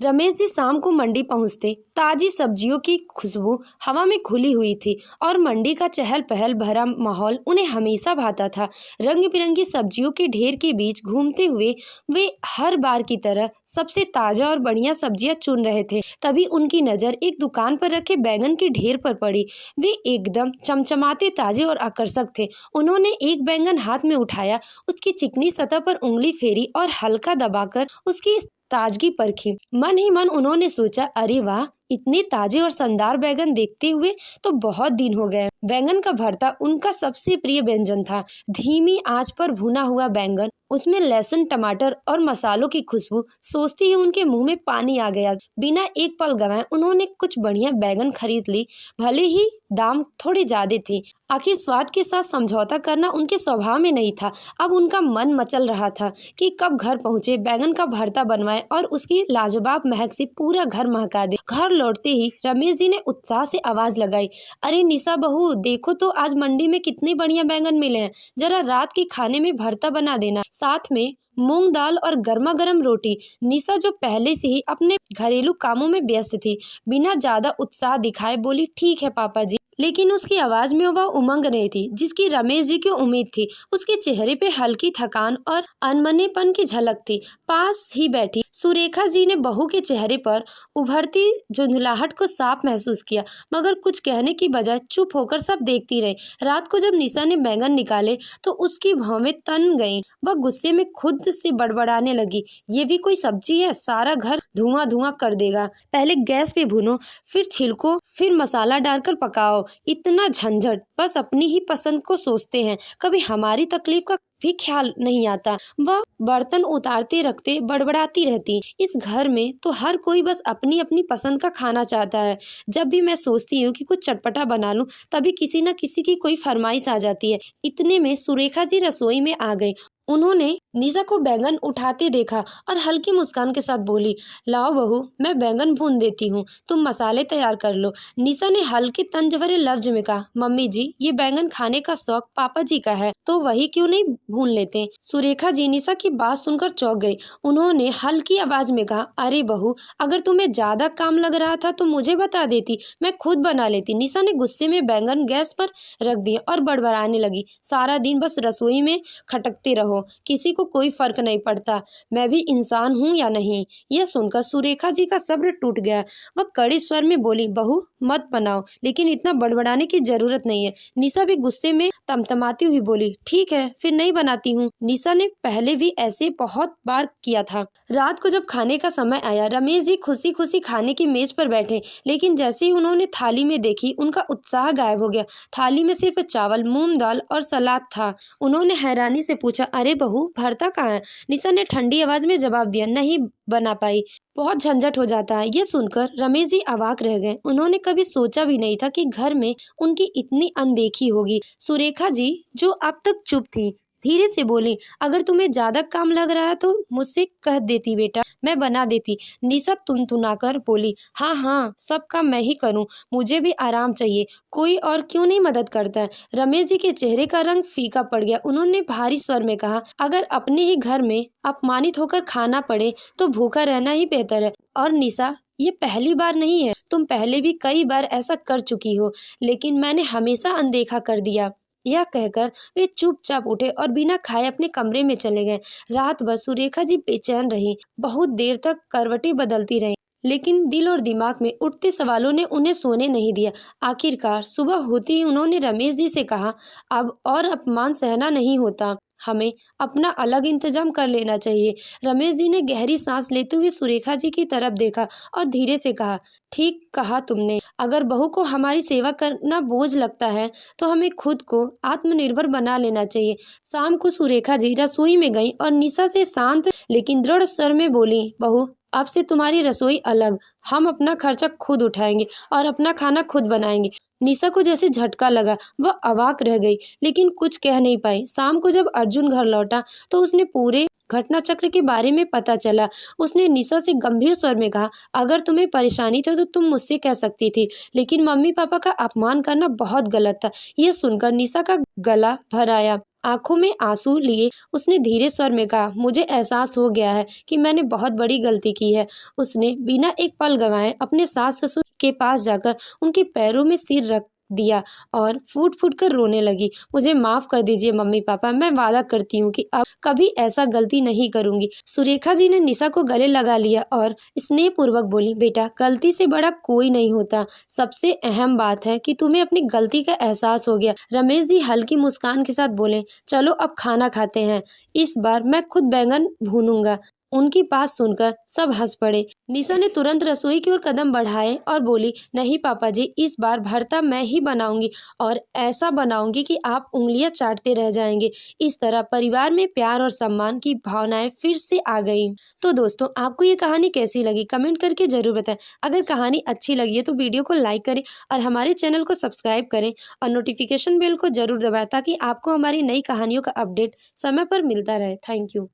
रमेश जी शाम को मंडी पहुंचते ताजी सब्जियों की खुशबू हवा में घुली हुई थी और मंडी का चहल पहल भरा माहौल उन्हें हमेशा भाता था। रंग बिरंगी सब्जियों के ढेर के बीच घूमते हुए वे हर बार की तरह सबसे ताजा और बढ़िया सब्जियां चुन रहे थे। तभी उनकी नजर एक दुकान पर रखे बैंगन के ढेर पर पड़ी। वे एकदम चमचमाते, ताजे और आकर्षक थे। उन्होंने एक बैंगन हाथ में उठाया, उसकी चिकनी सतह पर उंगली फेरी और हल्का दबाकर उसकी ताजगी परखी। मन ही मन उन्होंने सोचा, अरे वाह, इतने ताजे और शानदार बैंगन देखते हुए तो बहुत दिन हो गए। बैंगन का भरता उनका सबसे प्रिय व्यंजन था। धीमी आंच पर भुना हुआ बैंगन, उसमें लहसुन, टमाटर और मसालों की खुशबू, सोचते ही उनके मुंह में पानी आ गया। बिना एक पल गंवाए उन्होंने कुछ बढ़िया बैंगन खरीद ली। भले ही दाम थोड़े ज्यादा थे, आखिर स्वाद के साथ समझौता करना उनके स्वभाव में नहीं था। अब उनका मन मचल रहा था कि कब घर पहुंचे, बैंगन का भरता बनवाए और उसकी लाजवाब महक से पूरा घर महका दे। घर लौटते ही रमेश जी ने उत्साह से आवाज लगाई, अरे निशा बहू, देखो तो आज मंडी में कितने बढ़िया बैंगन मिले हैं। जरा रात के खाने में भरता बना देना, साथ में मूंग दाल और गर्मा गर्म रोटी। निशा, जो पहले से ही अपने घरेलू कामों में व्यस्त थी, बिना ज्यादा उत्साह दिखाए बोली, ठीक है पापा जी। लेकिन उसकी आवाज में वह उमंग नहीं थी जिसकी रमेश जी को उम्मीद थी। उसके चेहरे पे हल्की थकान और अनमनेपन की झलक थी। पास ही बैठी सुरेखा जी ने बहू के चेहरे पर उभरती झुंझलाहट को साफ महसूस किया, मगर कुछ कहने की बजाय चुप होकर सब देखती रही। रात को जब निशा ने बैंगन निकाले तो उसकी भौवें तन गईं। वह गुस्से में खुद से बड़बड़ाने लगी, ये भी कोई सब्जी है, सारा घर धुआं धुआं कर देगा। पहले गैस पे भूनो, फिर छिलको, फिर मसाला डालकर पकाओ। इतना झंझट, बस अपनी ही पसंद को सोचते हैं, कभी हमारी तकलीफ का भी ख्याल नहीं आता। वह बर्तन उतारते रखते बड़बड़ाती रहती। इस घर में तो हर कोई बस अपनी अपनी पसंद का खाना चाहता है। जब भी मैं सोचती हूँ कि कुछ चटपटा बना लूं, तभी किसी न किसी की कोई फरमाइश आ जाती है। इतने में सुरेखा जी रसोई में आ गई। उन्होंने निशा को बैंगन उठाते देखा और हल्की मुस्कान के साथ बोली, लाओ बहू, मैं बैंगन भून देती हूँ, तुम मसाले तैयार कर लो। निशा ने हल्के तंज भरे लफ्ज में कहा, मम्मी जी, ये बैंगन खाने का शौक पापा जी का है, तो वही क्यों नहीं भून लेते। सुरेखा जी निशा की बात सुनकर चौंक गई। उन्होंने हल्की आवाज में कहा, अरे बहू, अगर तुम्हें ज्यादा काम लग रहा था तो मुझे बता देती, मैं खुद बना लेती। निशा ने गुस्से में बैंगन गैस पर रख दिए और बड़बड़ाने लगी, सारा दिन बस रसोई में खटकते रहो, किसी को कोई फर्क नहीं पड़ता, मैं भी इंसान हूँ या नहीं। यह सुनकर सुरेखा जी का सब्र टूट गया। वह कड़े स्वर में बोली, बहू मत बनाओ, लेकिन इतना बड़बड़ाने की जरूरत नहीं है। निशा भी गुस्से में तमतमाती हुई बोली, ठीक है, फिर नहीं बनाती हूँ। निशा ने पहले भी ऐसे बहुत बार किया था। रात को जब खाने का समय आया, रमेश जी खुशी खुशी खाने की मेज पर बैठे, लेकिन जैसे ही उन्होंने थाली में देखी, उनका उत्साह गायब हो गया। थाली में सिर्फ चावल, मूंग दाल और सलाद था। उन्होंने हैरानी से पूछा, अरे बहू, भरता कहाँ है। निशा ने ठंडी आवाज में जवाब दिया, नहीं बना पाई, बहुत झंझट हो जाता है। यह सुनकर रमेश जी अवाक रह गए। उन्होंने कभी सोचा भी नहीं था कि घर में उनकी इतनी अनदेखी होगी। सुरेखा जी, जो अब तक चुप थी, धीरे से बोली, अगर तुम्हें ज्यादा काम लग रहा है तो मुझसे कह देती बेटा, मैं बना देती। निशा तुनतुनाकर बोली, हाँ हाँ, सब काम मैं ही करूं, मुझे भी आराम चाहिए, कोई और क्यों नहीं मदद करता है। रमेश जी के चेहरे का रंग फीका पड़ गया। उन्होंने भारी स्वर में कहा, अगर अपने ही घर में अपमानित होकर खाना पड़े तो भूखा रहना ही बेहतर है। और निशा, ये पहली बार नहीं है, तुम पहले भी कई बार ऐसा कर चुकी हो, लेकिन मैंने हमेशा अनदेखा कर दिया। यह कहकर वे चुपचाप उठे और बिना खाए अपने कमरे में चले गए। रात भर सुरेखा जी बेचैन रही, बहुत देर तक करवटें बदलती रहीं, लेकिन दिल और दिमाग में उठते सवालों ने उन्हें सोने नहीं दिया। आखिरकार सुबह होते ही उन्होंने रमेश जी से कहा, अब और अपमान सहना नहीं होता, हमें अपना अलग इंतजाम कर लेना चाहिए। रमेश जी ने गहरी सांस लेते हुए सुरेखा जी की तरफ देखा और धीरे से कहा, ठीक कहा तुमने, अगर बहू को हमारी सेवा करना बोझ लगता है तो हमें खुद को आत्मनिर्भर बना लेना चाहिए। शाम को सुरेखा जी रसोई में गईं और निशा से शांत लेकिन दृढ़ स्वर में बोली, बहू, अब से तुम्हारी रसोई अलग, हम अपना खर्चा खुद उठाएंगे और अपना खाना खुद बनाएंगे। निशा को जैसे झटका लगा, वह अवाक रह गई, लेकिन कुछ कह नहीं पाई। शाम को जब अर्जुन घर लौटा तो उसने पूरे घटना चक्र के बारे में पता चला। उसने निशा से गंभीर स्वर में कहा, अगर तुम्हें परेशानी थी तो तुम मुझसे कह सकती थी, लेकिन मम्मी पापा का अपमान करना बहुत गलत था। यह सुनकर निशा का गला भर आया। आंखों में आंसू लिए उसने धीरे स्वर में कहा, मुझे एहसास हो गया है कि मैंने बहुत बड़ी गलती की है। उसने बिना एक पल गंवाए अपने सास ससुर के पास जाकर उनके पैरों में सिर रख दिया और फूट फूट कर रोने लगी। मुझे माफ कर दीजिए मम्मी पापा, मैं वादा करती हूँ कि अब कभी ऐसा गलती नहीं करूंगी। सुरेखा जी ने निशा को गले लगा लिया और स्नेहपूर्वक बोली, बेटा गलती से बड़ा कोई नहीं होता। सबसे अहम बात है कि तुम्हें अपनी गलती का एहसास हो गया। रमेश जी हल्की मुस्कान के साथ बोले, चलो अब खाना खाते हैं, इस बार मैं खुद बैंगन भूनूंगा। उनकी बात सुनकर सब हंस पड़े। निशा ने तुरंत रसोई की ओर कदम बढ़ाए और बोली, नहीं पापा जी, इस बार भरता मैं ही बनाऊंगी और ऐसा बनाऊंगी कि आप उंगलियां चाटते रह जाएंगे। इस तरह परिवार में प्यार और सम्मान की भावनाएं फिर से आ गई। तो दोस्तों, आपको ये कहानी कैसी लगी कमेंट करके जरूर बताएं। अगर कहानी अच्छी लगी है तो वीडियो को लाइक करें और हमारे चैनल को सब्सक्राइब करें और नोटिफिकेशन बेल को जरूर दबाएं ताकि आपको हमारी नई कहानियों का अपडेट समय पर मिलता रहे। Thank you.